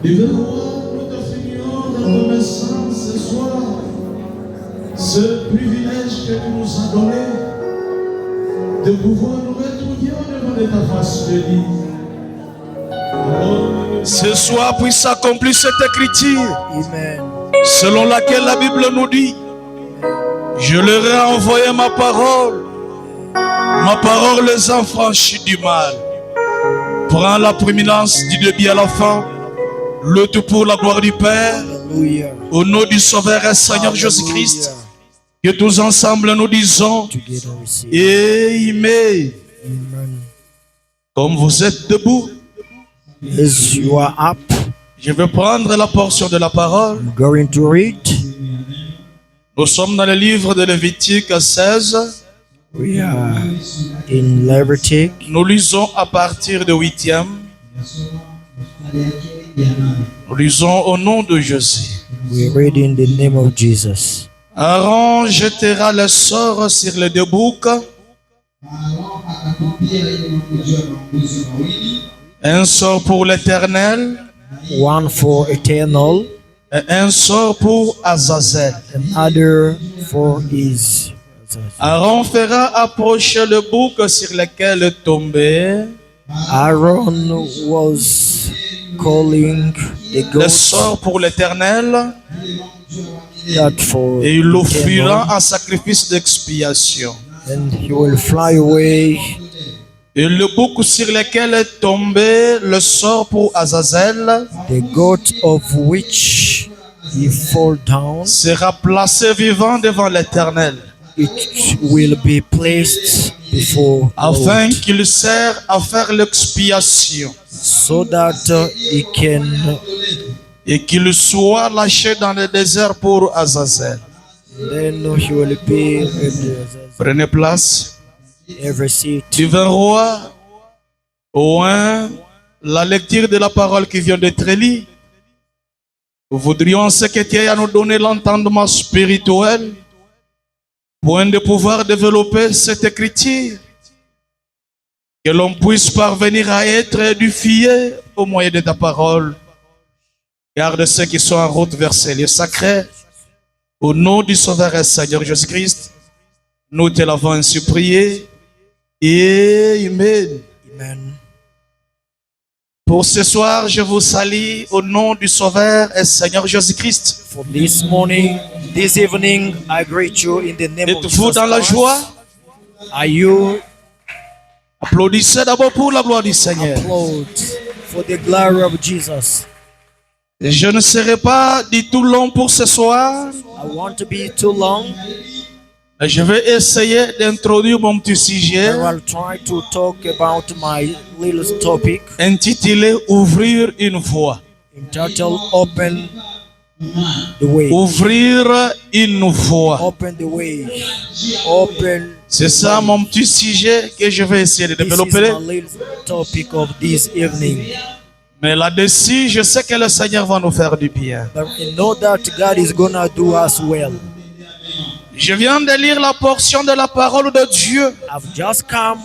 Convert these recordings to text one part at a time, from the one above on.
Divin roi, nous te feignons reconnaissance ce soir. Ce privilège que tu nous as donné de pouvoir nous retrouver devant de ta face bénie. Ce soir puisse s'accomplir cette écriture. Amen. Selon laquelle la Bible nous dit: je leur ai envoyé ma parole les a franchis du mal. Prends la prééminence du début à la fin, le tout pour la gloire du Père. Hallelujah. Au nom du Sauveur et Seigneur Jésus-Christ, que tous ensemble nous disons Together we say, Amen. Amen. Comme vous êtes debout, As you are up, je vais prendre la portion de la parole. I'm going to read. Nous sommes dans le livre de Lévitique 16. We are in Leviticus. Nous lisons à partir de 8e. Nous lisons au nom de Jésus. We read in the name of Jesus. Aaron jettera le sort sur les deux boucs. Un sort pour l'Éternel One for eternal, et un sort pour Azazel. another for his. Aaron fera approcher le bouc sur lequel tombait Aaron was calling the le goat sort pour l'Éternel that for et il l'offrira eternal, en sacrifice d'expiation. and he will fly away. Et le bouc sur lequel est tombé le sort pour Azazel The goat of which he fall down, sera placé vivant devant l'Éternel, it will be placed before afin God, qu'il sert à faire l'expiation so that he can et qu'il soit lâché dans le désert pour Azazel. then he will be Prenez place. every seat. Divin roi, au 1, la lecture de la parole qui vient d'être lue. Nous voudrions ce que tu aies à nous donner l'entendement spirituel pour de pouvoir développer cette écriture. Que l'on puisse parvenir à être édifié au moyen de ta parole. Garde ceux qui sont en route vers ces lieux sacrés. Au nom du Sauveur et Seigneur Jésus-Christ, nous te l'avons ainsi prié. Amen. Amen. Pour ce soir, je vous salue au nom du Sauveur et Seigneur Jésus-Christ. For this morning, this evening, I greet you in the name of Êtes-vous Jesus dans la Christ. joie? Are you Applaudissez d'abord pour la gloire du Seigneur. applaud for the glory of Jesus? Je ne serai pas du tout long pour ce soir. I want to be too long. Je vais essayer d'introduire mon petit sujet I will try to talk about my little topic intitulé Ouvrir une voie. entitled Open the Way. Ouvrir une voie. Open the way. Open. C'est ça mon petit sujet que je vais essayer de This is développer. my little topic of this evening. Mais là-dessus, je sais que le Seigneur va nous faire du bien. But I know that God is gonna do us well. Je viens de lire la portion de la parole de Dieu I've just come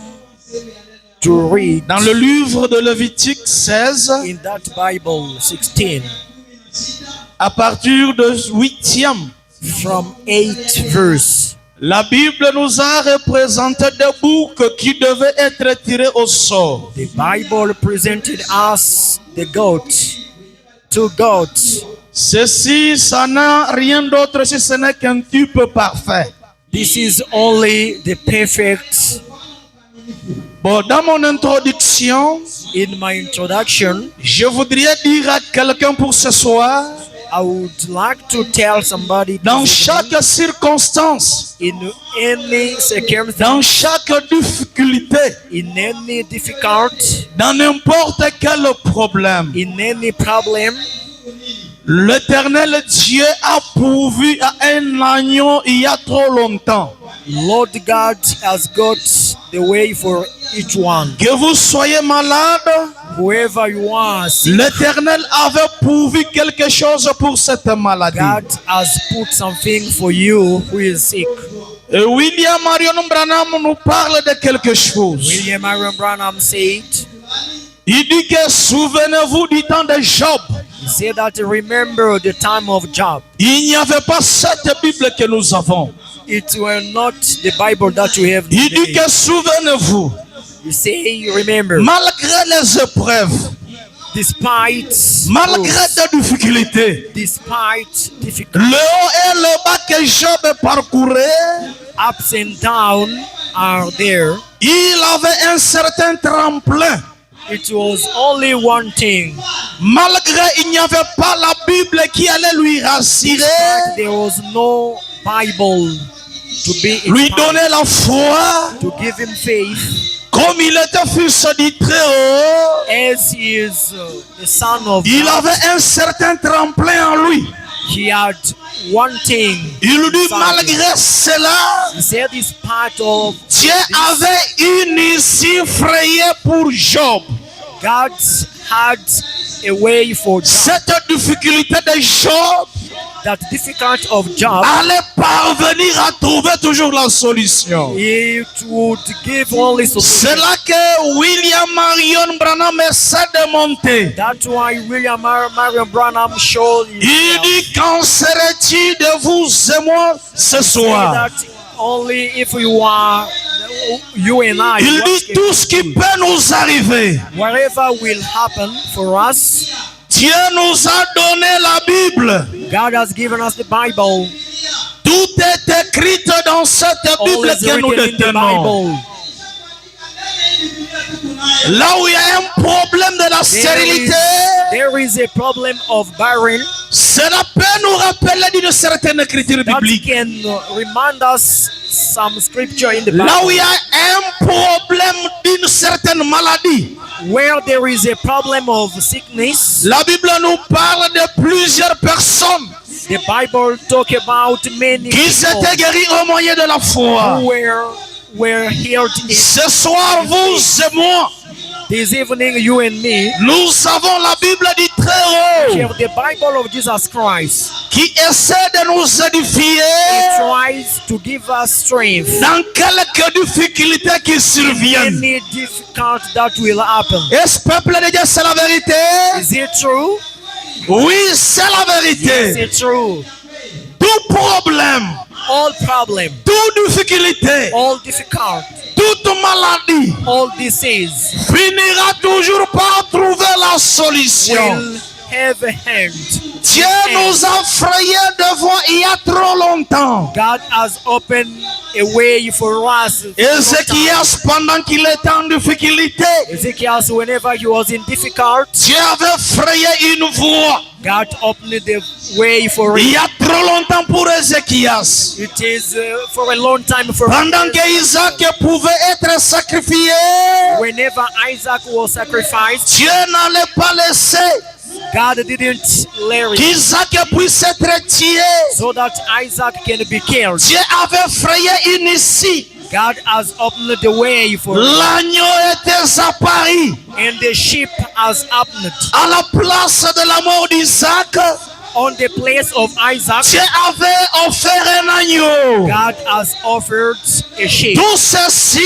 to read dans le livre de Lévitique 16 in that Bible 16 à partir de 8e. from 8 verse. La Bible nous a représenté des boucs qui devaient être tirés au sort. The Bible presented us the goat, two goats. Ceci, ça n'a rien d'autre si ce n'est qu'un type parfait. This is only the perfect. Bon, dans mon introduction, In my introduction, je voudrais dire à quelqu'un pour ce soir, I would like to tell somebody dans this chaque circonstance, evening, in any circumstance, dans chaque difficulté, in any difficult, dans n'importe quel problème, in any problem, l'Éternel Dieu a pourvu à un agneau il y a trop longtemps. Lord God has got the way for each one. Que vous soyez malade, Whoever you are, sick, l'Éternel avait pourvu quelque chose pour cette maladie. God has put something for you who is sick. Et William Marion Branham nous parle de quelque chose. William Aaron Branham said, Il dit que souvenez-vous du temps de Job. He said that remember the time of Job. Il n'y avait pas cette Bible que nous avons. It were not the Bible that you have Il dit today. que souvenez-vous, You say remember, malgré les épreuves, despite malgré those, des difficultés, despite le difficult haut et le bas que Job parcourait, ups and downs are there. il avait un certain tremplin. It was only one thing. Malgré il n'y avait pas la Bible qui allait lui rassurer, There was no Bible to be lui inspired, donner la foi, to give him faith, comme il était fils du Très-Haut, as he is the son of il God. avait un certain tremplin en lui. He had one thing. Il lui dit, Something. malgré cela, He said it's part of Dieu avait une issue frayée pour Job. God had a way for Job. Cette difficulté de Job That difficult of Job, allait parvenir à trouver toujours la solution. it would give only solution. C'est là que William Marion Branham essaie de monter. That's why William Marion Branham showed Il dit, qu'en serait-il de vous et moi ce soir? that only if you are you and I, Il what dit, can tout ce qui we do? peut nous arriver, Whatever will happen for us, Dieu nous a donné la Bible. God has given us the Bible. Tout est écrit dans cette All Bible is que nous written in the détenons. Bible. Là où il y a un problème de la stérilité, There is a problem of barren cela peut nous rappeler d'une certaine écriture that biblique. can remind us some scripture in the Là où il y Bible. a un problème d'une certaine maladie, Where there is a problem of sickness, la Bible nous parle de plusieurs personnes the Bible talk about many qui s'étaient people guéris au moyen de la foi. who were healed. Ce soir, vous et moi, This evening, you and me nous avons la Bible du Très-Haut have the Bible of Jesus Christ. qui essaie de nous It édifier tries to give us strength. dans quelques difficultés qui surviennent. Any difficult that will happen. Est-ce peuple de Dieu, c'est la vérité? Is it true? Oui, c'est la Is vérité. it true? Tout problème, All problem, toute difficulté, all difficult, toute maladie all disease finira toujours par trouver la solution. will have a hand. Dieu nous a frayé devant il y a trop longtemps. God has opened a way for us. Ézéchias, pendant qu'il était en difficulté, Ezekiel, whenever he was in difficult, Dieu avait frayé une voie. God opened the way for Il it. y a trop longtemps pour Ézéchias. It is for a long time for Pendant que Isaac pouvait être sacrifié, whenever Isaac was sacrificed, Dieu n'allait pas laisser God didn't let it qu'Isaac puisse être tué. so that Isaac can be killed. Dieu avait frayé une issue. God has opened the way for it, L'agneau était apparu and the sheep has opened à la place de la mort d'Isaac. on the place of Isaac. Dieu avait offert un agneau. God has offered a sheep. Tout ceci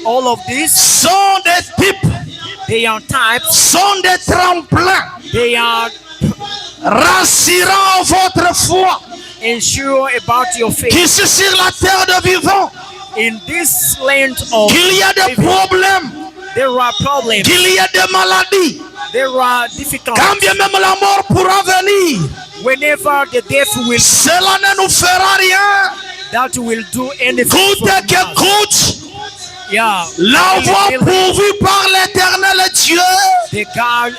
All of these, sont des types, they are types, sont des tremplins they are rassurant votre foi. ensure about your faith. Qu'ici sur la terre de vivants, In this land of qu'il y a des living, problèmes, there are problems, qu'il y a des maladies, there are difficulties. quand bien même la mort pourra venir, Whenever the death will, cela ne nous fera rien. that will do anything Coûte for que us. coûte, Yeah, la voie pourvue par l'éternel Dieu the God,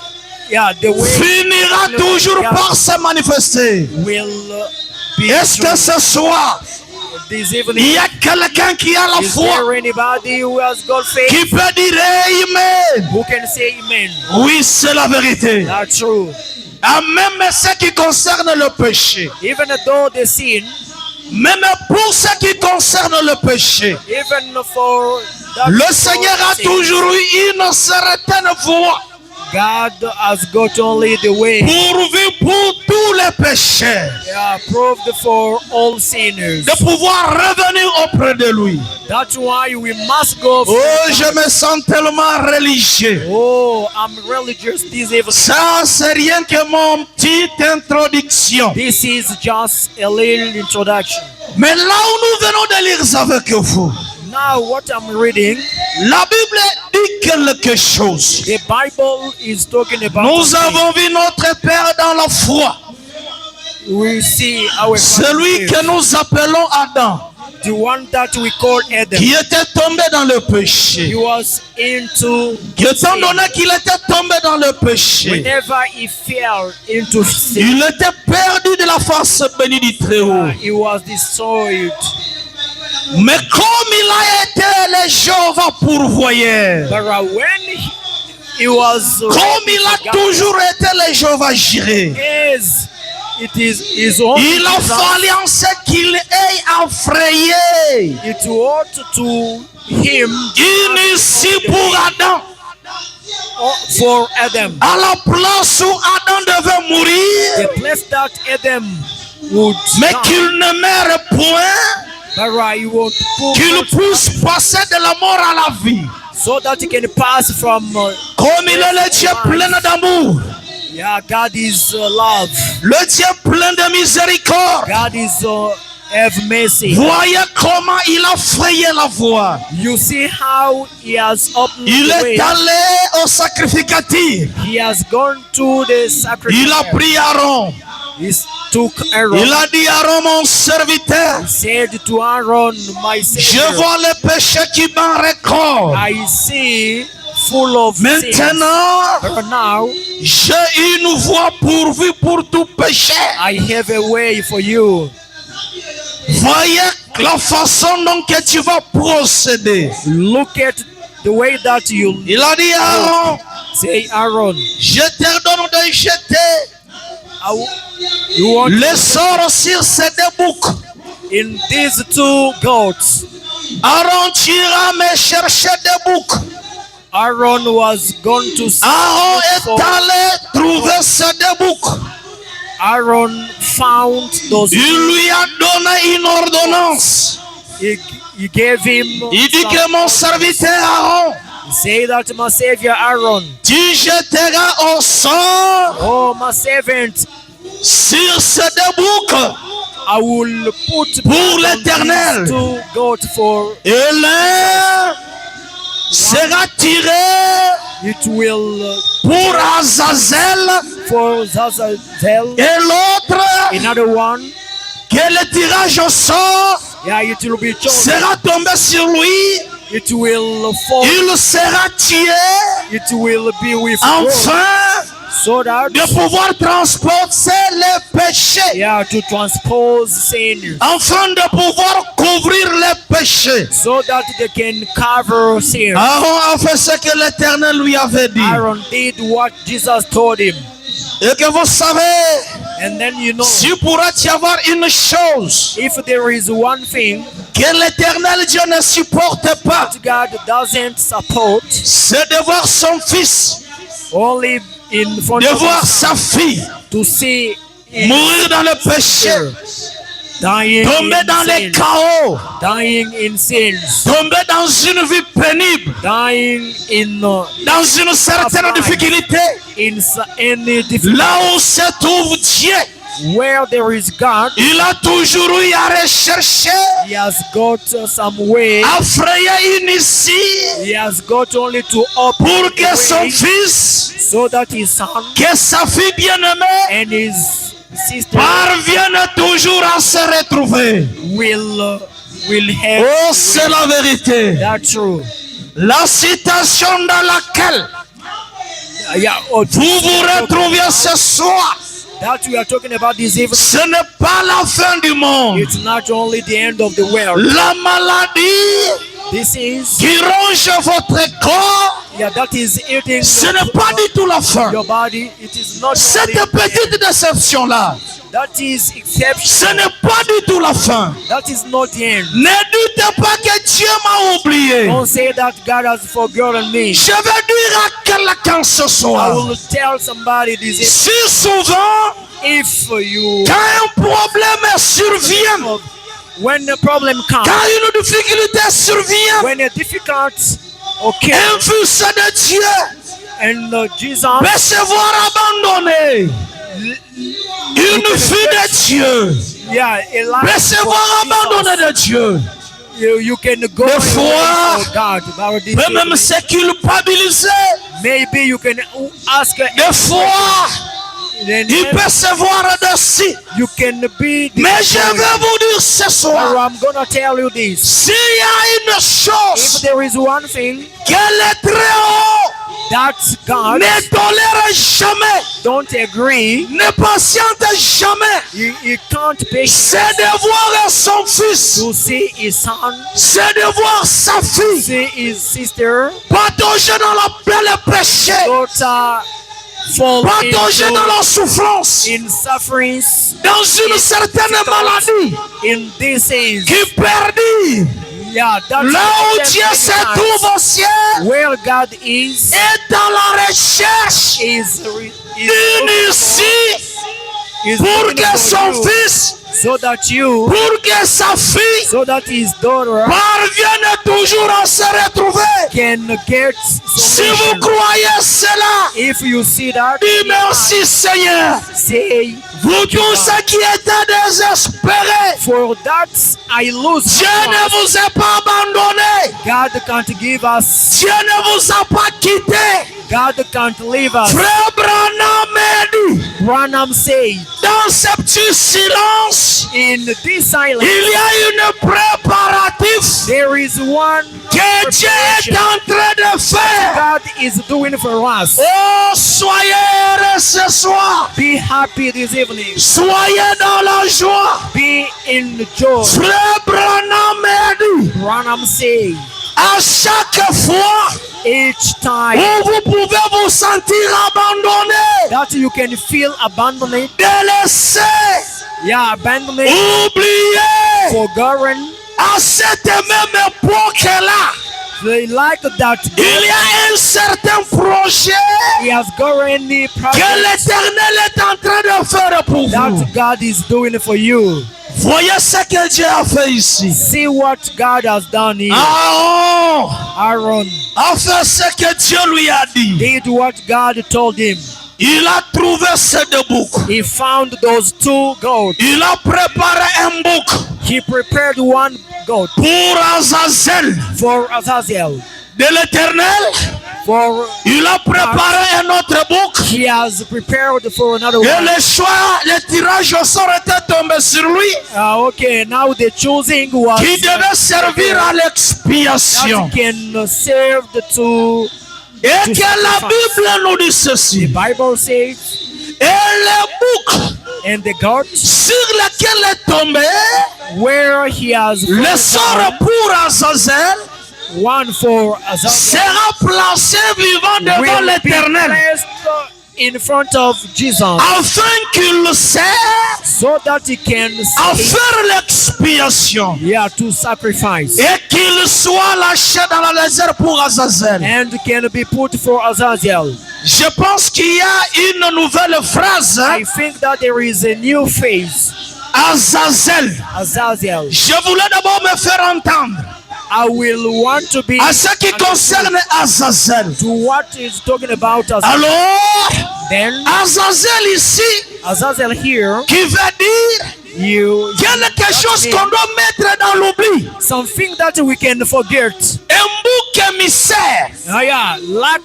yeah, the way finira toujours par se manifester. will be Est-ce que true. ce soir, This il evening. y a quelqu'un qui a la Is foi, there anybody who has got faith qui peut dire Amen? who can say amen? Oui, c'est la vérité. That's true. Ah, même ce qui concerne le péché, Even though the sin, même pour ce qui concerne le péché, even for that le Seigneur a sin, toujours eu une certaine voie God has got only the way. pourvu pour tous les pécheurs, They are proved for all sinners. de pouvoir revenir auprès de lui. That's why we must go. Oh, je me sens tellement religieux. Oh, I'm religious this evening. Ça, c'est rien que mon petite introduction. This is just a little introduction. Mais là où nous venons de lire avec vous, Now, what I'm reading, la Bible dit quelque chose. the Bible is talking about. Nous something. avons vu notre Père dans la foi, We see our celui que nous appelons Adam, the one that we call Adam. qui était tombé dans le He péché. was into Étant donné qu'il était tombé dans le péché, whenever he fell into sin, il était perdu de la face bénie du Très-Haut. he was destroyed. Mais comme il a été le Jéhovah pourvoyeur, But when he was comme il a toujours été le Jéhovah Jireh, as it is his own, il a fallu en ce qu'il ait effrayé it ought to him une issue pour Adam, for Adam, à la place où Adam devait mourir, the place that Adam would mais die, qu'il ne meure point, but he would qu'il puisse passer de la mort à la vie. so that he can pass from. Comme il est le Dieu plein d'amour, Yeah, God is love. le Dieu plein de miséricorde. God is have mercy. Voyez comment il a frayé la voie. You see how he has opened Il the way. est allé au sacrificatif. He has gone to the sacrifice. Il a pris Aaron. He took Aaron. Il a dit Aaron, mon serviteur, He said to Aaron, my je Savior, vois le péché qui m'en récolte. I see full of sins. Maintenant, But now j'ai une voie pourvue pour tout péché. I have a way for you. Voyez la façon dont que tu vas procéder. Look at the way that you Il a dit Aaron, say, Aaron. je t'ordonne de jeter You want les sorts sur ces deux boucs. in these two goats. Aaron, tu iras me chercher des boucs. Aaron was going to Aaron look est for- allé trouver ces deux boucs. Aaron found those. Il lui a donné une ordonnance. He gave him. Il dit que mon serviteur Aaron, Say that my Savior Aaron. tu jetteras au sort Oh, my servant, sur ces deux boucs. I will put Pour blood on l'Éternel. these two goats for Et l'un sera tiré it will pour Azazel for Zazazel. et l'autre Another one, que le tirage au sort yeah, it will be chosen. sera tombé sur lui. It will fall. Il sera tué It will be withdrawn afin so that de pouvoir transporter les péchés, yeah, to transpose sin, afin de pouvoir couvrir les péchés. so that they can cover sin. Aaron a fait ce que l'Éternel lui avait dit. Aaron did what Jesus told him, Et que vous savez, and then you know, s'il pourrait y avoir une chose if there is one thing que l'Éternel Dieu ne supporte pas, that God doesn't support, c'est de voir son fils, only in front de of voir us, sa fille to see his mourir dans le péché, dying tomber in dans les sin, chaos, dying in sins, tomber dans une vie pénible, dying in dans une certaine difficulté, any difficulty. là où se trouve Dieu. Where there is God, Il a toujours eu à rechercher, He has got some way. à frayer une issue He has got only to open pour que the son way fils, so that his son que sa fille bien-aimée and his sister parviennent toujours à se retrouver. will have Oh, c'est la vérité. that true. La situation dans laquelle Yeah, vous vous retrouvez ce soir, that we are talking about this evening. ce n'est pas la fin du monde. It's not only the end of the world. La maladie This is qui ronge votre corps Yeah, that is eating Ce n'est pas du tout la fin. your body. It is not Cette only the petite end. déception-là, That is ce exception. n'est pas du tout la fin. That is not the end. Ne doutez pas que Dieu m'a oublié. Don't say that God has forgotten me. Je vais dire à quelqu'un ce I soir, will tell somebody this. si souvent, If you, quand un problème survient, when the problem comes, quand une difficulté survient, when a difficult occurs, un fils de Dieu and Jesus, peut se voir abandonné. Une fille de Dieu yeah, a life peut se voir for Jesus. abandonnée de Dieu. You can go Des away fois, for God. About this Peut même se culpabiliser. maybe you can ask Des fois, then il peut se voir dessus. you can be Mais je disappointed. vais vous dire ce Or soir, I'm gonna tell you this. s'il y a une If chose there is one thing que le très haut that God ne tolère jamais, don't agree, ne patiente jamais, he can't pay c'est de voir son fils, to see his son, c'est de voir sa fille see his sister, patauger dans la belle péché, daughter fall patauger dans into la souffrance, in sufferings, dans une certaine maladie in disease. qui perdit. Yeah, that's Là où the Dieu se times trouve au ciel where God is est dans la recherche d'une issue pour looking que for son you, fils, so that you, pour que sa fille so that his daughter parvienne toujours à se retrouver. can get Si vous solution. croyez cela, If you see that, dis merci Seigneur. say, Vous tous qui êtes désespérés, for that I lose Dieu my ne trust. vous a pas abandonné. God can't give us, Dieu ne vous a pas quitté. God can't leave us. Frère Branham m'a dit, Branham said, dans ce petit silence, in this silence, il y a une préparatif there is one que Dieu est preparation en train de faire. God is doing for us. Oh, soyez heureux ce soir. Be happy this evening. Soyez dans la joie. Be in joy. Frère Branham m'a dit, Branham said, à chaque fois each time où vous pouvez vous sentir abandonné, that you can feel abandoned, délaissé, abandoned, oublié, forgotten, à cette même époque-là, they like that il y a un certain projet he has gotten the que project l'Éternel est en train de faire pour vous. that God is doing for you. Voyez ce que Dieu a fait ici. See what God has done here. Aaron Aaron a fait ce que Dieu lui a dit. did what God told him. Il a trouvé ces deux boucs. He found those two goats. Il a préparé un bouc He prepared one goat pour Azazel for Azazel. de l'Éternel. For Il a préparé un autre bouc. he has prepared for another Et one. le choix, le tirage au sort était tombé sur lui, Okay, now the choosing was qui devait servir à that l'expiation. can serve to Et que la Bible nous dit ceci. Bible says, Et le bouc and the goat sur lequel est tombé, where he has le sort pour Azazel, one for Azazel sera placé vivant devant will be l'Éternel, placed in front of Jesus afin qu'il sert so that he can à faire l'expiation to sacrifice et qu'il soit lâché dans la légère pour Azazel. and can be put for Azazel. Je pense qu'il y a une nouvelle phrase, I think that there is a new phase. Azazel. Azazel. Je voulais d'abord me faire entendre I will want to be à ce qui concerne Azazel. to what is talking about Azazel. Alors, Then Azazel ici, Azazel here, qui veut dire quelque chose qu'on doit mettre dans l'oubli. something that we can forget. Un bouc émissaire. Like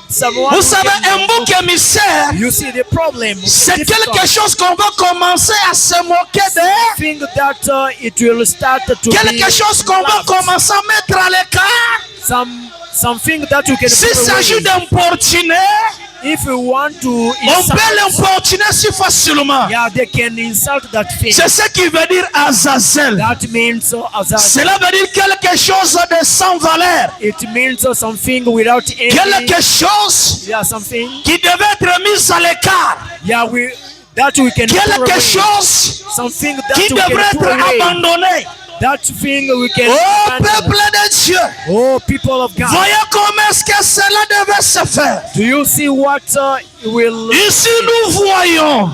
someone. Vous savez, un bouc émissaire, You see the problem. c'est quelque chose qu'on va commencer à se moquer de. Think that it will start to Quelque chose qu'on va commencer à mettre à l'écart. something that you can S'il put s'agit away. d'importuner, If you want to on insult, peut l'importuner si facilement. yeah, they can insult that thing. C'est ce qui veut dire Azazel. That means Azazel. Cela veut dire quelque chose de sans valeur. It means something without any. Quelque chose Yeah, something. qui devait être mis à l'écart. Yeah, that we can put Quelque away. chose Something that qui we devrait can put être away. abandonné. That thing we can. Oh abandon. peuple de Dieu, Oh, people of God. voyez comment est-ce que cela devait se faire. Do you see what will? Ici nous voyons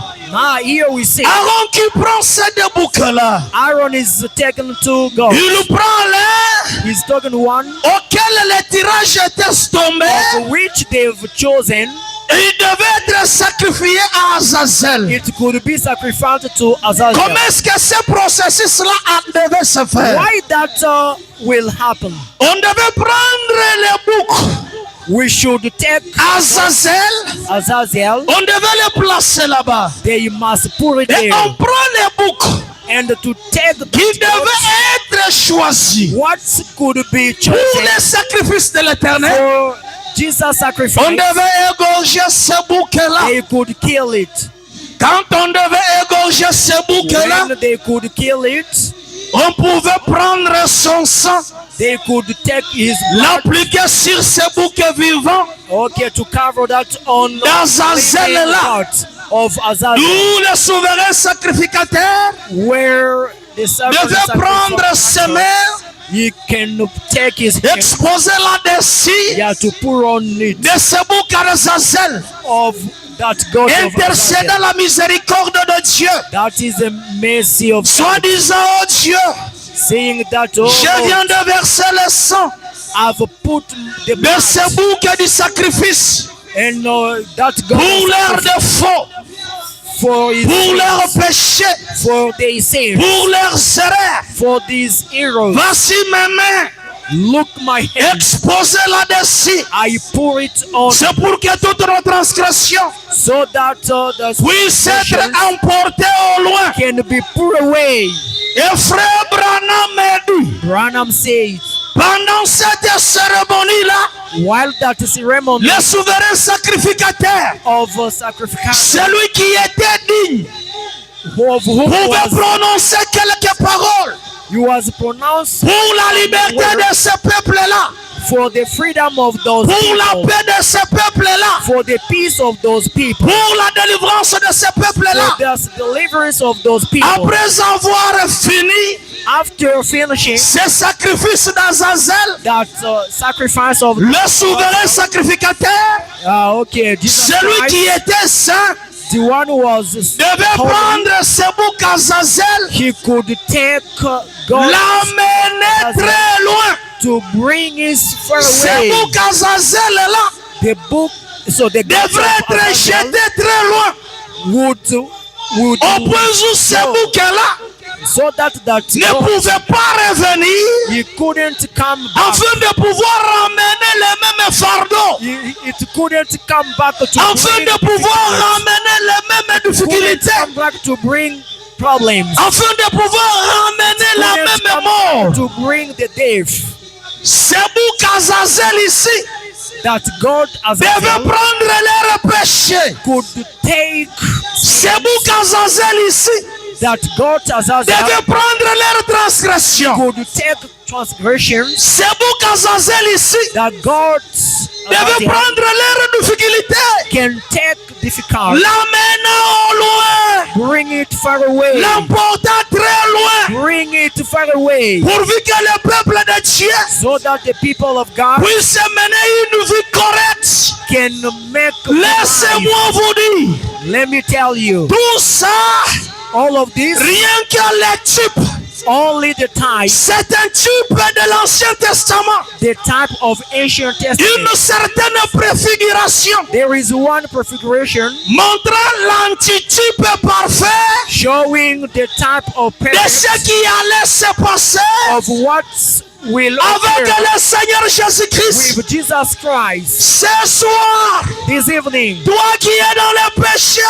Here we see Aaron qui prend ces deux boucs-là. Aaron is taken to God. Il prend l'un He's taken one auquel le tirage était tombé. of which they've chosen. Et il devait être sacrifié à Azazel. It could be sacrificed to Azazel. Comment est-ce que ce processus-là devait se faire? Why that will happen? On devait prendre les boucs We should take Azazel, Azazel. on devait les placer là-bas. They must put it Et there. on prend les boucs And to take qui devaient être choisis what could be pour chosen les sacrifices de l'éternel. for Jesus' sacrifice, On devait égorger ce bouc-là. they could kill it. Quand on devait égorger ce bouc-là, When they could kill it, on pouvait prendre son sang, they could take his blood, l'appliquer sur ce bouc vivant. okay, to cover that on Azazel the là. part of Azazel, Nous, le souverain sacrificateur, where the devait prendre ses mains, he can take his hand, exposer là-dessus yeah, to pour on it de ce bouc à Azazel, of that God of intercédant Azazel. la miséricorde de Dieu. That is the mercy of Soit God, disant, oh Dieu, saying that, oh, je viens de verser le sang I've put the de blood ce bouc du sacrifice and that pour God leur défaut, for his pour leurs sins, péchés, for their sins, pour leurs erreurs. for these heroes. Voici mes mains Look, my hand, exposées là-dessus. I pour it on C'est pour que toute notre transgression so that the puisse être transgressions emportée au loin. can be put away. Et frère Branham m'a dit, Branham says, pendant cette cérémonie-là, while that ceremony le souverain sacrificateur, of sacrifice, celui qui était digne, of whom pouvait prononcer quelques paroles he was pronounced pour la liberté de ce peuple-là, for the freedom of those pour la people, paix de ce peuple-là, for the peace of those people, pour la délivrance de ce for peuple-là. the deliverance of those people. Après avoir fini After finishing ce sacrifice d'Azazel, that sacrifice of le souverain sacrificateur, okay, Jesus celui Christ, qui était saint, the one who was devait holy, prendre ce bouc Azazel, he could take God l'amener très loin. to bring his far Ce away. bouc Azazel-là The book, so the God devrait of être Azazel jeté très loin. would Au point où ce bouc-là so that ne God, pouvait pas revenir he couldn't come back. afin de pouvoir ramener les mêmes fardeaux, It couldn't come back to afin bring de pouvoir ramener les mêmes couldn't difficultés, come back to bring problems. afin de pouvoir ramener la Couldn't même come mort. back to bring the death. Ce bouc Azazel ici That God as devait prendre leurs péchés. could take, Ce bouc Azazel ici that God as devait prendre leurs transgressions. could take transgressions, Ce bouc Azazel ici that God devait prendre leurs difficultés. can take difficult, L'amener au loin, bring it far away, l'emporter très loin, bring it far away, pourvu que le peuple de Dieu so that the people of God puisse mener une vie correcte. can make Laissez-moi vous dire, Let me tell you, tout ça, all of this, rien que les types, only the type, c'est un type de l'Ancien Testament. the type of ancient Une testament. certaine préfiguration There is one prefiguration montrant l'antitype parfait showing the type of de parents ce qui allait se passer of what will avec occur le Seigneur Jésus-Christ. with Jesus Christ. Ce soir, This evening, toi qui es dans le péché,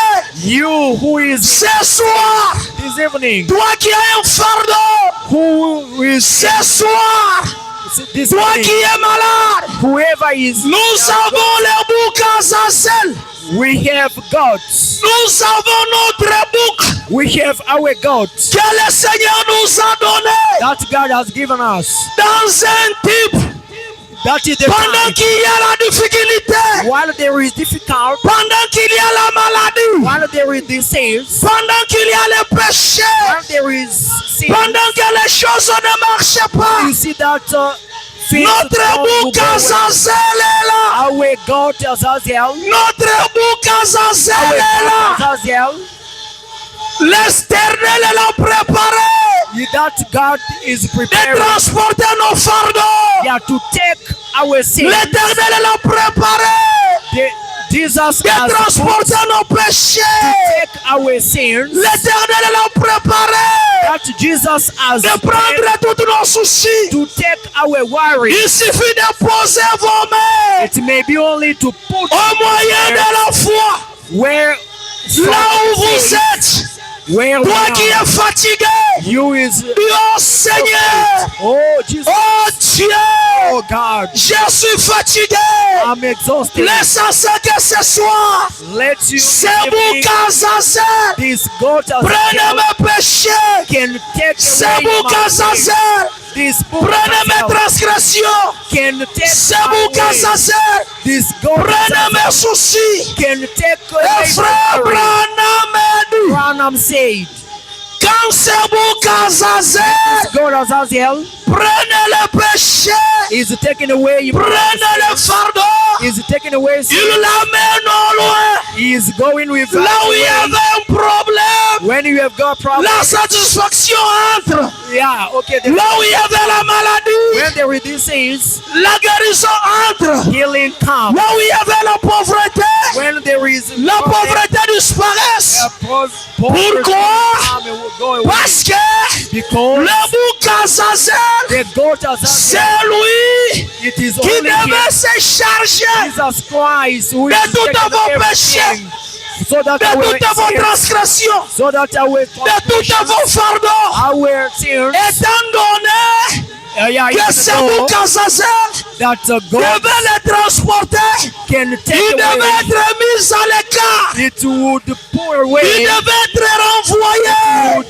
you who is ce soir, this evening, toi qui as un fardeau, who is ce soir, this toi qui evening, es malade, whoever is, Nous avons les boucs Azazel. we have goats. Nous avons notre bouc We have our goats que le Seigneur nous a donné that God has given us. dans un type. That is the Pendant time. qu'il y a la difficulté, While there is difficult, pendant qu'il y a la maladie, while there is disease, pendant qu'il y a le péché, while there is sin, pendant que les choses ne marchent pas, you see that things notre don't bouc go well. Azazel est là. Our goat Azazel, Notre bouc Azazel est là. Azazel, L'Éternel l'a préparé that God is de preparing, transporter nos fardeaux. yeah, to take our sin. L'Éternel l'a préparé Jesus de has put transporter nos péchés. take our sins. L'Éternel l'a préparé That Jesus has de prendre tous nos soucis. to take our worries. Il suffit de poser vos mains It may be only to put au moyen de la foi. where Là où vous êtes, where we toi qui are. es fatigué, You is oh Seigneur, oh Jesus, oh Dieu, oh God, je suis fatigué. I'm exhausted. L'essentiel que ce soit, Let you c'est give vous me Azazel. this goat Prenez as mes péchés, can take c'est away vous my sin. Azazel. This book Prenez mes as transgressions, can take c'est vous away. Azazel. This goat Prenez mes soucis. can take Et away frère my worries. Branham m'a dit, Branham said, quand c'est vous Azazel, God Azazel prenez le péché, is taking away my prenez le fardeau, is taking away sin. il l'amène au loin. He is going with Là où il y avait un problème, when you have got problems. la satisfaction entre. Yeah, okay. Là où il y avait la maladie, When there is disease, la guérison entre. healing comes. Là où il y avait la pauvreté, When there is la pauvreté disparaisse. Pourquoi? Parce que Because le bouc Azazel, the goat Azazel, c'est lui it is qui only him, devait se charger Jesus Christ, who de is toutes taking vos everything, so that de our toutes vos sins, transgressions, so that our de toutes transgressions, vos fardeaux. our sins, Étant donné yeah, que even ce though bouc Azazel that goat devait les transporter, can il take devait away, être mis à l'écart, it would pour il away, devait être renvoyé, would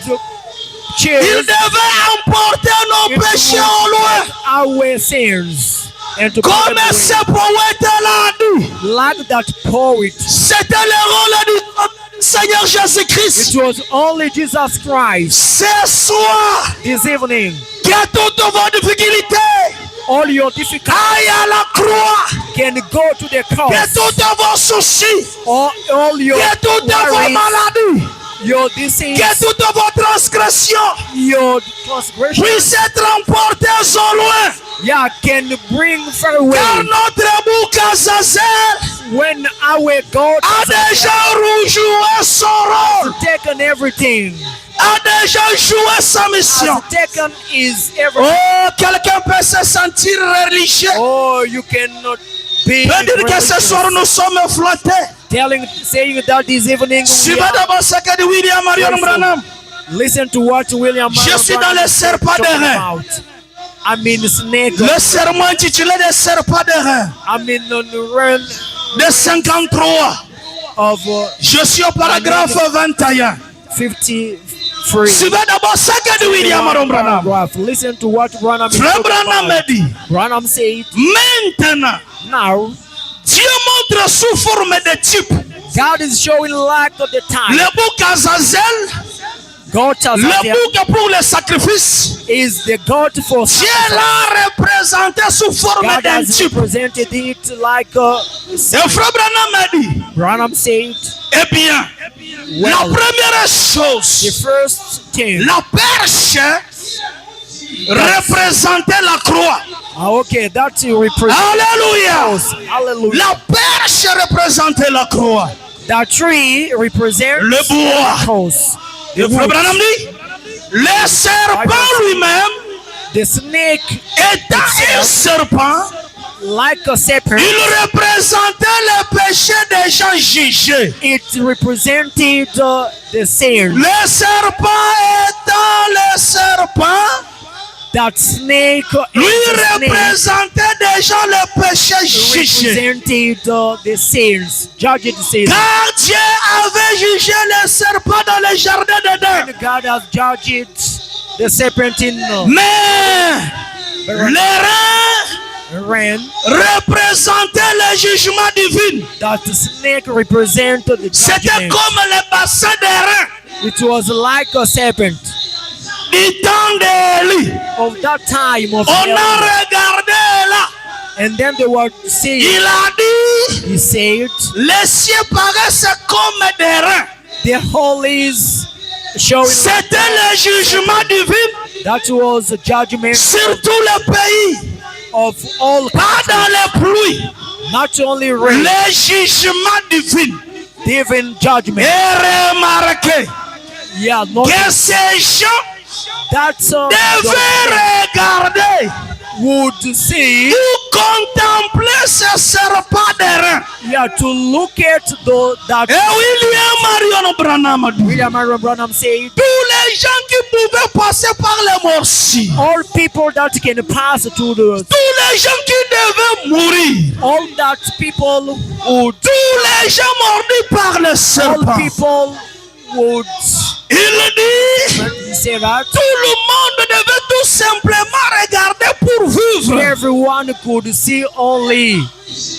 il change devait emporter nos péchés au loin. our sins and to put Comme them away. ce poète l'a dit, Like that poet, c'était le rôle du Seigneur Jésus-Christ. it was only Jesus Christ Ce soir, this evening. que toutes vos difficultés All your difficulties aillent à la croix, can go to the que cross. tous vos soucis, All your que toutes vos worries, maladies, your disease, que toutes vos transgressions your transgression, puissent être emportées au loin. yeah, can bring far away. Car notre bouc Azazel When our God a déjà rejoué son rôle, has taken everything, a déjà joué sa mission. has taken his everything. Oh, quelqu'un peut se sentir religieux. Oh, you cannot be Peut dire que ce religious. soir nous sommes flattés. saying that this evening we Suivez are- d'abord ce que dit William Marion Branham. listen to what William Je Marion suis dans Branham les is serpents talking d'airain. about. I'm in snake. Le serment intitulé des serpents d'airain I'm in the realm de 53. of Je suis au paragraphe 21. 53. Suivez d'abord ce que dit William Marion Branham. Paragraph. Listen to what Branham is Frère talking Branham me about. dit, Branham said, maintenant, now Dieu montre sous forme de type God is showing like of the time. le bouc Azazel, God le Azazel bouc pour le sacrifice. is the God for Dieu sacrifice. l'a représenté sous forme God d'un has type. represented it like Et frère Branham m'a dit, Branham said, eh bien, la well, première the chose, first thing. la perche représentait la croix. Okay, that represents Alléluia. hallelujah. La perche représentait la croix. That tree represents Le bois. the cross. Et The frère wood. Branham dit, le serpent lui-même, The snake, étant un serpent, like a serpent, il représentait le péché des gens jugés. it represented the sin. Le serpent étant le serpent, that snake Lui and the snake représentait déjà le péché jugé. represented the sins, judged the sins. Car Dieu avait jugé le serpent dans le jardin d'Éden. And God has judged the serpent in Mais les reins rain. représentait le jugement divin. That the snake represented the C'était judgment. comme le bassin des reins It was like a serpent du temps d'Élie. of that time of On a Eli. regardé là. And then they were saying, Il a dit, he said, les cieux paraissent comme des reins. the holies showing C'était le jugement divin that was a judgment sur tout le pays. of all, Pas dans les pluies. not only rain, Le jugement divin. divine judgment. Et remarquez Yeah, not que ces gens that devaient regarder would see, ou contempler ce serpent des reins. yeah, to look at that. Et William Marion Branham a dit, William Aaron Branham said, tous les gens qui pouvaient passer par les morts-ci, all people that can pass through the, tous les gens qui devaient mourir, all that people would, tous les gens mordus par le all serpent. people would, Il dit, he said that tout le monde devait tout simplement regarder pour vivre. everyone could see only.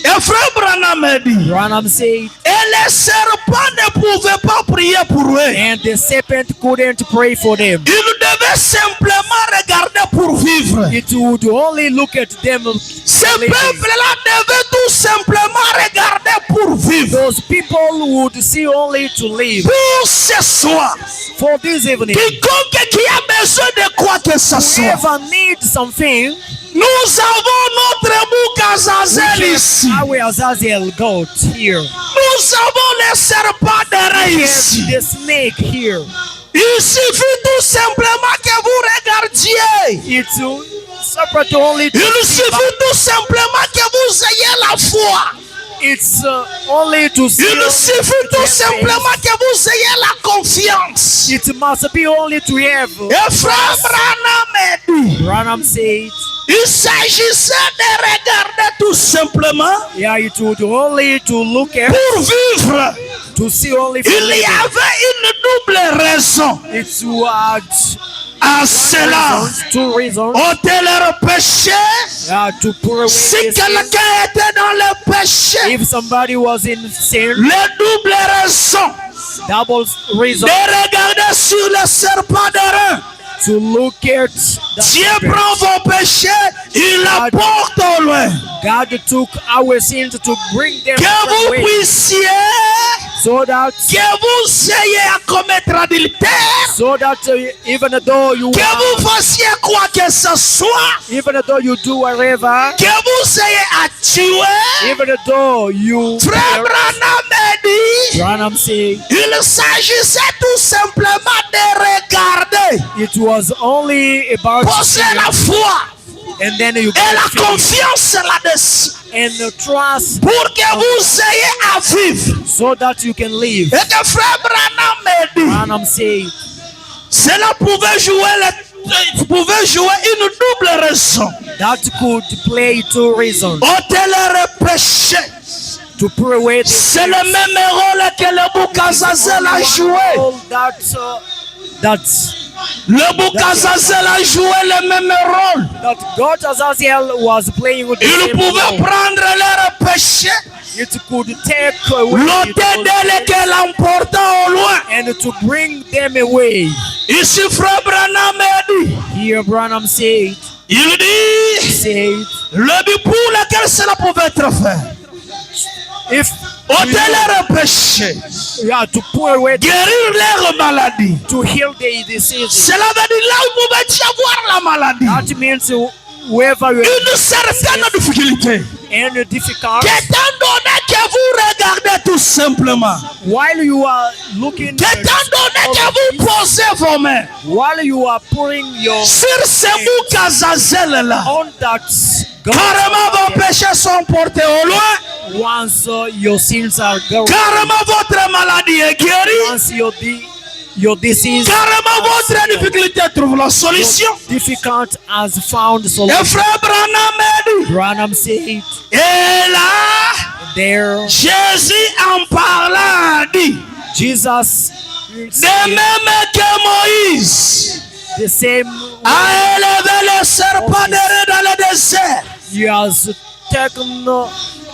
Et frère Branham a dit, Branham said, et les serpents ne pouvaient pas prier pour eux. and the serpent couldn't pray for them. Ils devaient simplement regarder pour vivre. It would only look at them. Ce peuple-là devait tout simplement regarder pour vivre. Those people would see only to live. Pour ce soir, For this evening, quiconque qui a besoin de quoi que ce soit, whoever needs something, nous avons notre bouc Azazel ici. our Azazel goat here. Nous avons les serpents de reins We ici. have the snake here. Il suffit tout simplement que vous regardiez. It's separate only to Il see, suffit tout simplement que vous ayez la foi. it's only to see. Il suffit tout simplement que vous ayez la confiance. It must be only to have. Et frère Branham a dit, Branham said, il s'agissait de regarder tout simplement yeah, it would only to look at, pour vivre. to see only for Il y living. avait une double raison It had à cela. two reasons. Ôter leur péché. To pour away Si the sins. quelqu'un était dans le péché, If somebody was in sin, les doubles raisons double reason de regarder sur le serpent de reins. to look at the Dieu serpent. prend vos péchés, il la porte au loin. God took our sins to bring them Que far vous away, puissiez, so that que vous ayez à commettre adultère, even though you que vous fassiez quoi que ce soit, even though you do whatever, que vous ayez à tuer. even though you Frère Branham a dit, Branham said il s'agissait tout simplement de regarder, it was only about poser la foi and then you et la get faith confiance là-dessus and trust pour que vous ayez à vivre. so that you can live. Et que frère Branham a dit, Branham said cela pouvait jouer une double raison. that could play two reasons Ôter leur péché. to put away the C'est le même rôle que le bouc Azazel a joué. that Le bouc Azazel a joué le même rôle. God Azazel was playing with the Il same pouvait role. prendre leur péché, It could take away l'ôter d'elle et l'emporter au loin. and to bring them away. Ici, frère Branham a dit, Here Branham said, il dit, le but pour lequel cela pouvait être fait. if Ôter leur péché, you have to pour away, guérir leur maladie. to heal the disease. Cela veut dire là où pouvait y avoir la maladie. That means whoever you Une certaine difficulté. and difficult, Qu'étant donné que vous regardez tout simplement, while you are looking, qu'étant donné que vous posez vos mains while you are pouring your sur ce bouc Azazel là, on that carrément vos péchés sont portés au loin, once your sins are gone, carrément votre maladie est guérie, once your your disease, Carrément, votre difficulté trouve la solution. difficult has found Et solution. frère Branham a dit, Branham said, et là, there Jésus en parlant a dit, Jesus de said même que Moïse the same a élevé le serpent dans le désert, he has taken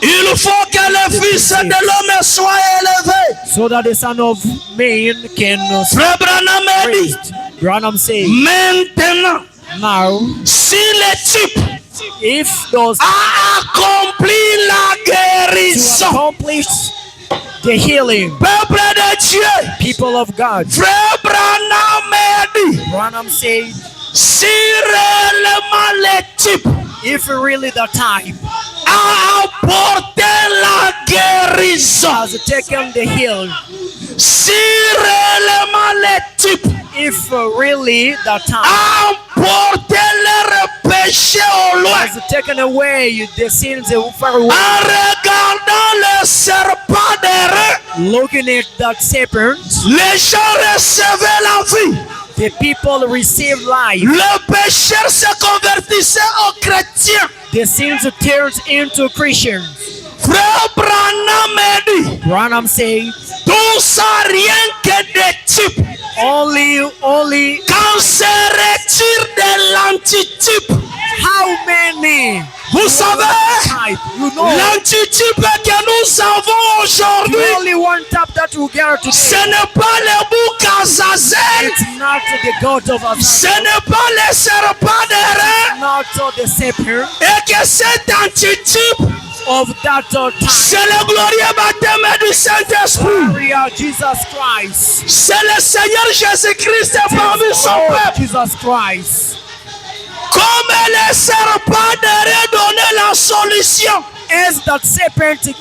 il faut que le Fils de l'homme soit élevé. so that the Son of Man can Frère Branham a dit, raised. Branham said, maintenant, now si le type if those a accompli la to guérison, accomplish the healing, peuple de Dieu, people of God, Frère Branham a dit, Branham said, si réellement le type if really the type a apporté la guérison, has taken the healing, si réellement le type if really the type a emporté leur péché au loin, has taken away the sins far away, en regardant le serpent d'erreur, looking at that serpent, les gens recevaient la vie. the people receive life. Le pécheur se convertissait en chrétien. The sins turned into Christians. Frère Branham a dit, Branham said, tout ça rien que des types. only Quand se retire de l'antitype, how many vous savez, type you know? l'antitype que nous avons The aujourd'hui, only one type that we get ce today. n'est pas le bouc Azazel, It's not the God of us, ce n'est pas le serpent d'erreur, not the serpent et que cet antitype, of that type. c'est le glorieux baptême du Saint-Esprit. Hallelujah, Jesus Christ. C'est le Seigneur Jésus-Christ parmi son Oh, peuple. Jesus Christ. Comme le serpent d'erreur donnait la solution, As that serpent,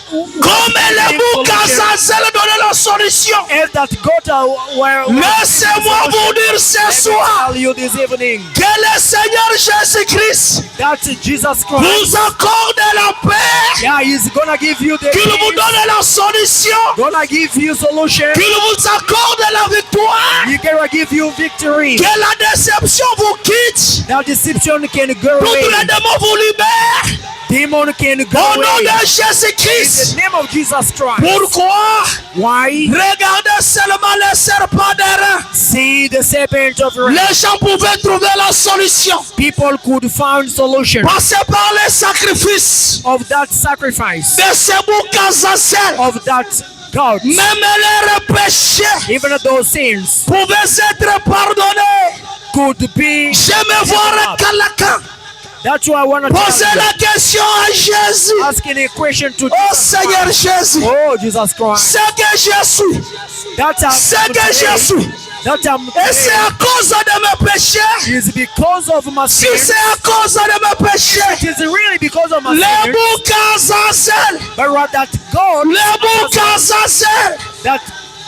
comme le bouc Azazel donnait la solution. as that God were Laissez-moi vous dire ce soir tell you this evening que le Seigneur Jésus-Christ that Jesus Christ, vous accorde la paix, yeah, He's gonna give you the qu'il vous peace, donne la solution, gonna give you solution, qu'il vous accorde la victoire, He gonna give you victory. que la déception vous quitte, That deception can go toutes away. les démons vous libèrent, Demon can go au nom away. de In Jésus-Christ. the name of Jesus Christ. Pourquoi? Why? Regardez seulement le serpent d'erreur. See the serpent of wrath. Les gens pouvaient trouver la solution. People could find solution Passer par les sacrifices of that sacrifice, de ce bouc Azazel. of that God. Même leurs péchés Even those sins pouvaient être pardonnés. could be. Je me vois Kalaka That's why I want to poser tell you, la question à Jésus. asking a question to Oh Seigneur Jésus, Oh Jesus Christ. c'est que je suis. That C'est que je suis. Et c'est à cause de mes péchés. is because of my Si sins. c'est à cause de mes péchés, It is really because of my le sins. bouc Azazel, But what that God, le bouc Azazel that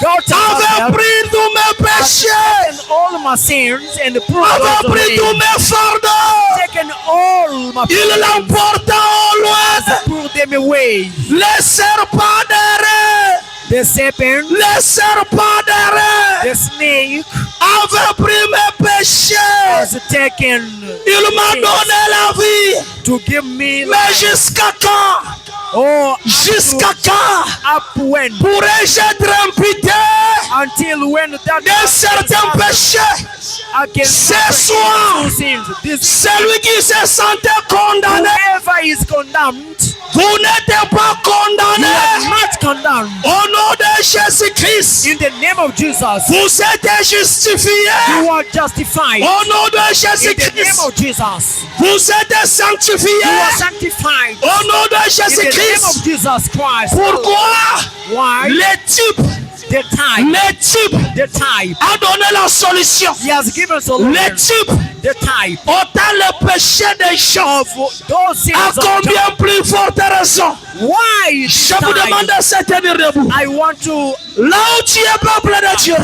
God avait has pris tous mes péchés, taken all my sins and put avait those pris away. tous mes fardeaux. Taken all my Il sins, l'emporta au loin. put them away. Les serpents d'erreur, The serpent, les serpents d'erreur the snake avaient pris mes péchés. has taken Il m'a donné la vie. to give me Mais jusqu'à quand? oh Jusqu'à quand up when pourrais-je être imputé until when that de certains péchés? I can Ce suffer soir, two sins. This celui qui se sentait condamné, whoever is condemned, vous n'êtes pas you condamné. are not condemned. Au nom de Jésus-Christ, In the name of Jesus, vous êtes justifiés. you are justified. Au nom de In the name Jésus-Christ, of Jesus, vous êtes you are sanctifiés. sanctified. Au nom de In the name Jésus-Christ. of Jesus Christ. Pourquoi Why? les types, The type, les types the type. a donné la solution. He has given Les solution. types, The type autant le péché des gens, of those sins à of combien plus forte raison. Why? Je vous type? demande de se tenir debout. I want to Là où tu es, peuple de Dieu,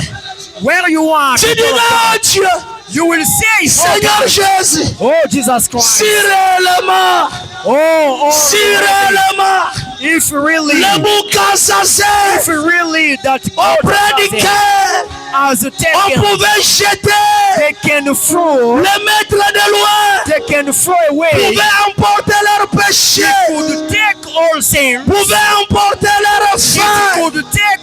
where you are. tu people of diras à God, Dieu, you will say, Seigneur Jésus, oh Jesus Christ. si réellement, Oh, si réellement, if really, le bouc Azazel if really that auprès God has duquel has On taken, pouvait jeter, they can throw, les mettre de loin, they can throw away, pouvaient emporter leur péché, could take all sin, pouvaient emporter leur faim, could take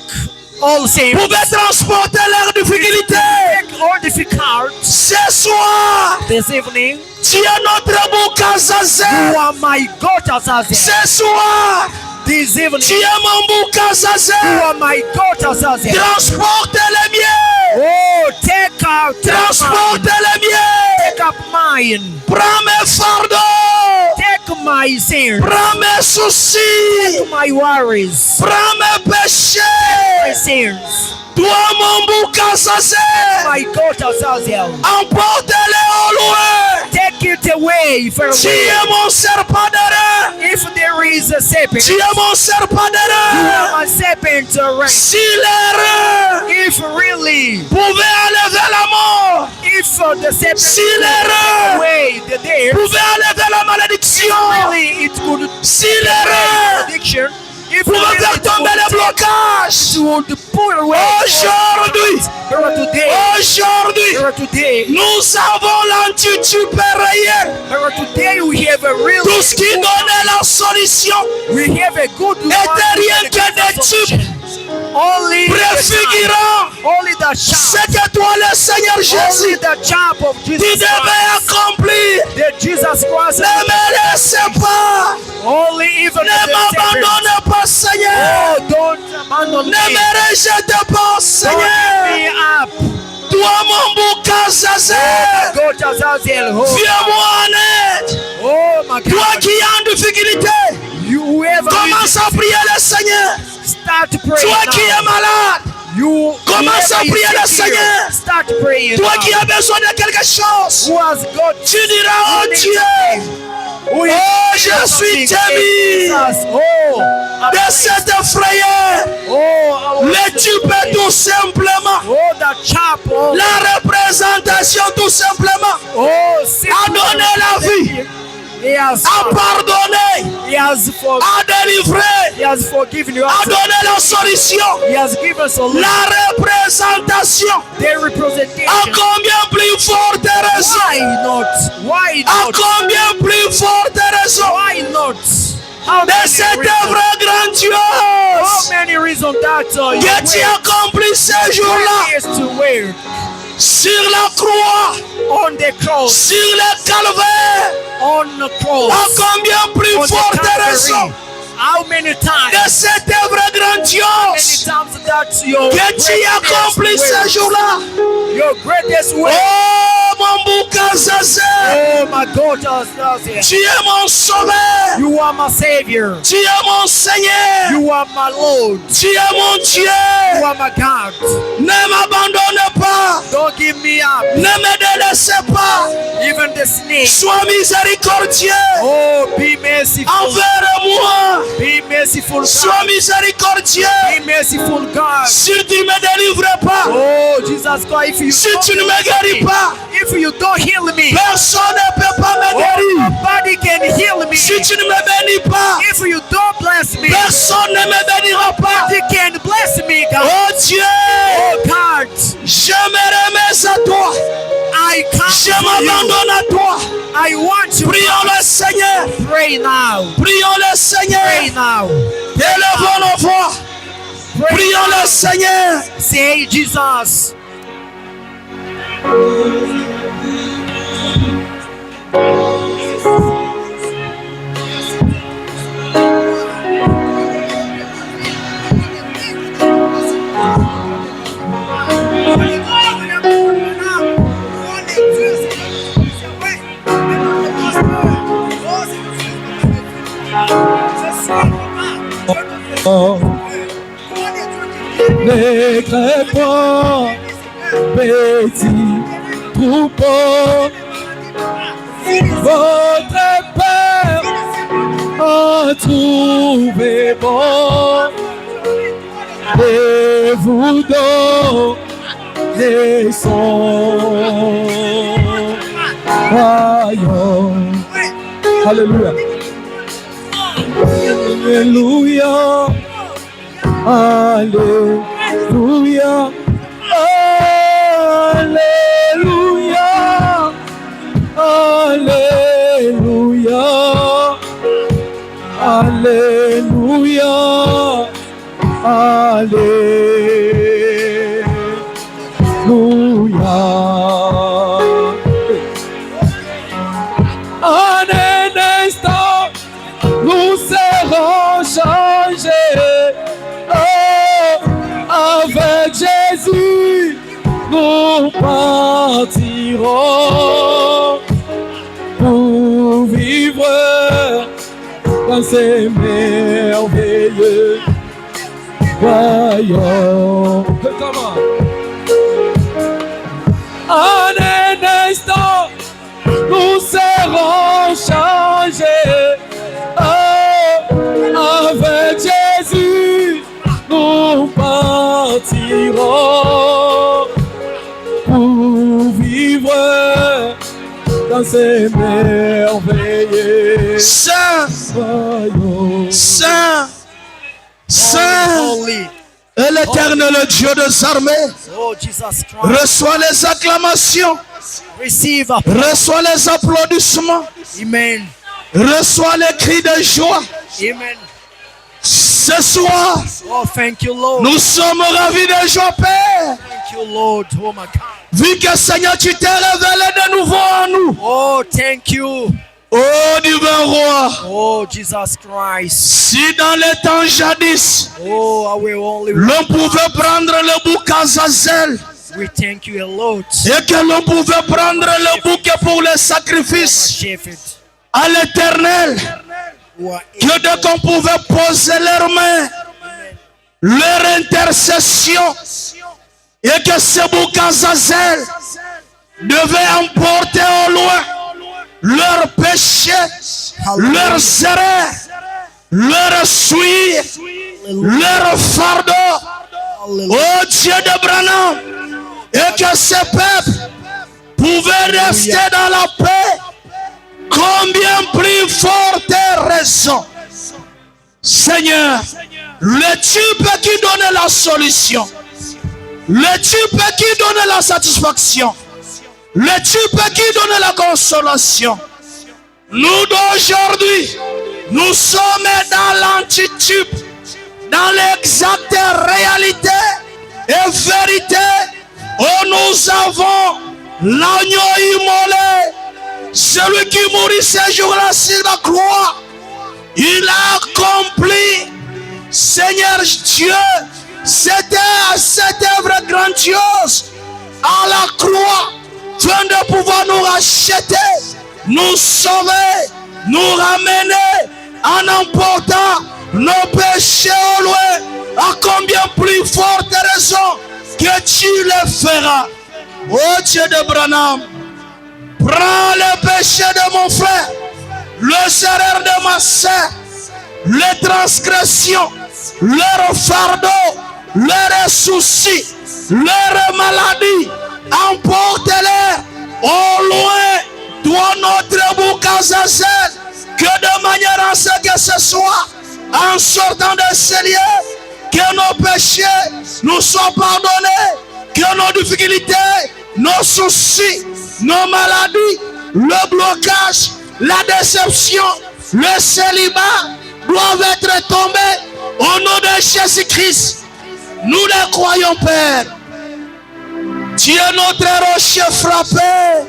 all sin, pouvaient transporter leurs difficultés. take all difficult. Ce soir, This evening, tu es notre bouc à Zazel. you are my God, Azazel. Ce soir, This evening, tu es mon bouc à you Zazel. are my God, Azazel. Transporte les miens. Oh, take out, Transporte les miens. take up mine, Prends mes fardeaux. take my sins, Prends mes soucis. take my worries, Prends mes péchés. my sins. Toi, mon bouc à Zazel. My God, Azazel. Emporte-les au loin. Take it away from Tu me. es mon serpent d'airain. If there is a serpent, Tu es mon serpent you d'airain. are my serpent around. Si l'erreur If really, pouvait enlever la mort, if the serpent si took l'erreur away the death, pouvait enlever la malédiction, really it could si l'erreur addiction. If pouvait really faire it tomber les could blocages, would pull away. aujourd'hui, aujourd'hui, Today, nous avons l'antitupérien. today we have a real, Tout ce qui donnait la solution we have a good n'était rien que des tubes only the préfigurant chop, only the ce chop, que toi, le Seigneur only Jésus, the chop of tu Jesus devais Christ, accomplir. that Jesus Christ, Ne me laissez pas. only even Ne the serpent. m'abandonne pas, Seigneur. Oh, don't abandon Ne me. me rejette pas, Don't Seigneur. give me up. Toi, mon bouc à Zazel, Go to Azazel. Oh, viens-moi en aide. oh my Toi God. qui es en difficulté, You ever commence à prier le Seigneur. start praying Toi qui es now. malade, You commence à whoever is prier le sick here, Seigneur. start praying toi now. qui as besoin de quelque chose, Who has got tu diras, oh Dieu, who is oh, je suis Jésus Jesus. Oh, de cet frayeur. oh, Le tube tout simplement. oh, the chop. Oh, La représentation tout simplement. oh, A donné la vie, He has, a pardonné, he has a délivré, He has forgiven you. a donné la solution. He has given solution. La représentation. The À representation. combien plus forte raison? Why not? Why À not? combien plus forte raison? Why not? How De many cette reasons? œuvre How grandiose many reasons that you que tu accomplis ce jour-là is to wear sur la croix, on the cross, sur le calvaire. on the À cross, combien plus on the forte raison Calvary. How many times? de cette œuvre Many grandiose times that your que tu accomplis ce greatest jour-là. way, your greatest way. Oh, mon bouc à Zazel, Oh my God, Jesus. tu es mon sauveur, You are my Savior. tu es mon Seigneur, You are my Lord. tu es mon Dieu. You are my God. Ne m'abandonne pas, Don't give me up. ne me délaisse pas. Even the snake. Sois miséricordieux Oh, be merciful. envers moi. Be merciful, Sois God. miséricordieux. Be merciful, God. Si tu ne me délivres pas, Oh, Jesus Christ, if you si don't tu ne me heal guéris me, pas, if you don't heal me, personne ne peut pas me oh, guérir. nobody can heal me. Si tu ne me bénis pas, If you don't bless me, personne ne me bénira pas. you can bless me, God. Oh Dieu, Oh, God, je me remets à toi. I come Je to you. m'abandonne à toi. I want to Prions le Seigneur. pray now. Prions le Pray Seigneur. now. Élevons nos voix. Pray Prions now. le Seigneur. Say, Jesus. Ne crains pas, petit troupeau, votre Père a trouvé bon et vous donnez son royaume. Alléluia. Alléluia. Alléluia. Alléluia. Alléluia. En un instant, nous serons changés. Oh, avec Jésus, nous partirons pour vivre dans ces merveilleux royaumes. En un instant, nous serons changés. Oh, avec Jésus, nous partirons pour vivre dans ces merveilleux Saint, royaumes. Saint, Saint Holy. est l'Éternel Dieu des armées. Oh, Jesus Christ. Reçois les acclamations, Receive our reçois les applaudissements, Amen. reçois les cris de joie. Amen. Ce soir, Oh, thank you, Lord. nous sommes ravis de joie, Père. Thank you, Lord. Oh, my God. Vu que Seigneur, tu t'es révélé de nouveau en nous. Oh, thank you. Ô divin roi, Oh, Jesus Christ. si dans les temps jadis, Oh, I will only l'on pouvait prendre le bouc Azazel we thank you, Lord. et que l'on pouvait prendre le bouc pour les sacrifices Shepherd. à l'Éternel, Who are que dès qu'on pouvait poser leurs mains, leur intercession, et que ce bouc Azazel devait emporter au loin leurs péchés, leurs erreurs, leurs souillures, leurs fardeaux. Hallelujah. Oh Dieu d'Abraham, et que ce peuple pouvait rester dans la paix, combien plus forte raison. Seigneur, le type qui donne la solution, le type qui donne la satisfaction, le type qui donne la consolation. Nous d'aujourd'hui, nous sommes dans l'antitype, dans l'exacte réalité et vérité, où nous avons l'agneau immolé, celui qui mourit ce jour-là sur la croix. Il a accompli, Seigneur Dieu, cette œuvre grandiose à la croix, afin de pouvoir nous racheter, nous sauver, nous ramener en emportant nos péchés au loin. À combien plus forte raison que tu le feras. Oh Dieu d'Abraham, prends le péché de mon frère, les erreurs de ma soeur, les transgressions, leurs fardeaux, leurs soucis, leurs maladies, emporte-les au loin. Toi notre bouc Azazel, que de manière à ce que ce soit, en sortant de ce lieu, que nos péchés nous soient pardonnés, que nos difficultés, nos soucis, nos maladies, le blocage, la déception, le célibat doivent être tombés au nom de Jésus-Christ. Nous les croyons, Père. Tu es notre rocher frappé.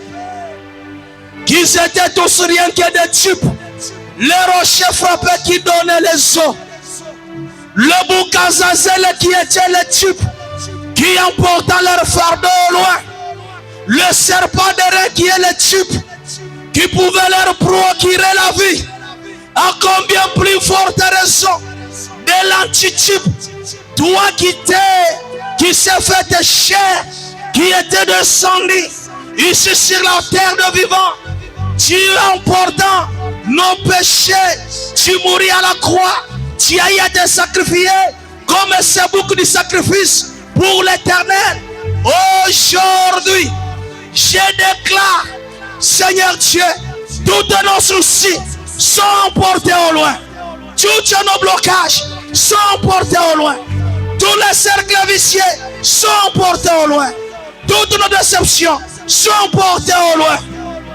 Qu'ils étaient tous rien que des types. Les rochers frappés qui donnaient les eaux. Le bouc Azazel qui était le type qui emporta leur fardeau au loin. Le serpent d'airain qui est le type qui pouvait leur procurer la vie. À combien plus forte raison de l'antitype, toi qui s'est fait chair, qui était descendu ici sur la terre de vivant, tu emportant nos péchés, tu mourris à la croix, tu as été sacrifié comme ce bouc du sacrifice pour l'Éternel. Aujourd'hui, je déclare, Seigneur Dieu, tous nos soucis sont emportés au loin. Tous nos blocages sont emportés au loin. Tous les cercles vicieux sont emportés au loin. Toutes nos déceptions sont emportées au loin.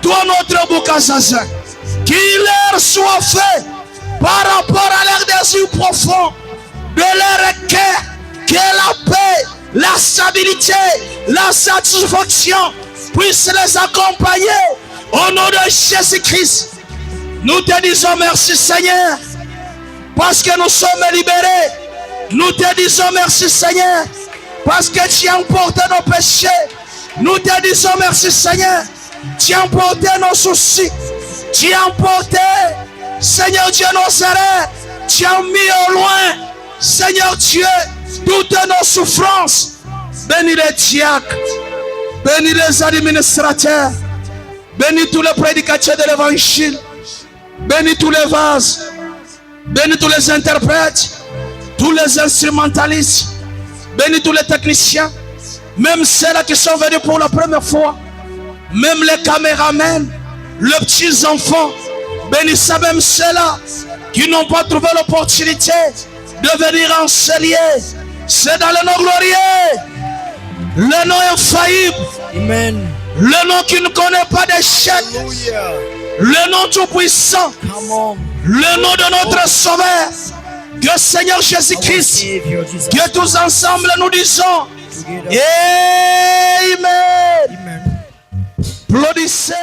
Toi notre bouc Azazel, qu'il leur soit fait par rapport à leurs désirs profonds de leur cœur, que la paix, la stabilité, la satisfaction puissent les accompagner. Au nom de Jésus-Christ, nous te disons merci Seigneur, parce que nous sommes libérés. Nous te disons merci Seigneur, parce que tu as emporté nos péchés. Nous te disons merci Seigneur, tu as emporté nos soucis, tu as emporté, Seigneur Dieu, nos erreurs, tu as mis au loin, Seigneur Dieu, toutes nos souffrances. Bénis les diacres, bénis les administrateurs, bénis tous les prédicateurs de l'évangile, bénis tous les vases, bénis tous les interprètes, tous les instrumentalistes, bénis tous les techniciens, même ceux-là qui sont venus pour la première fois, même les caméramans, les petits enfants, bénissez même ceux-là qui n'ont pas trouvé l'opportunité de venir enseigner. C'est dans le nom glorieux, le nom infaillible, Amen. le nom qui ne connaît pas d'échec, Hallelujah. le nom tout-puissant, Come on. le nom de notre Sauveur, que Seigneur Jésus-Christ, Savior Jesus. que tous ensemble nous disons Together. Amen. Amen. Applaudissez.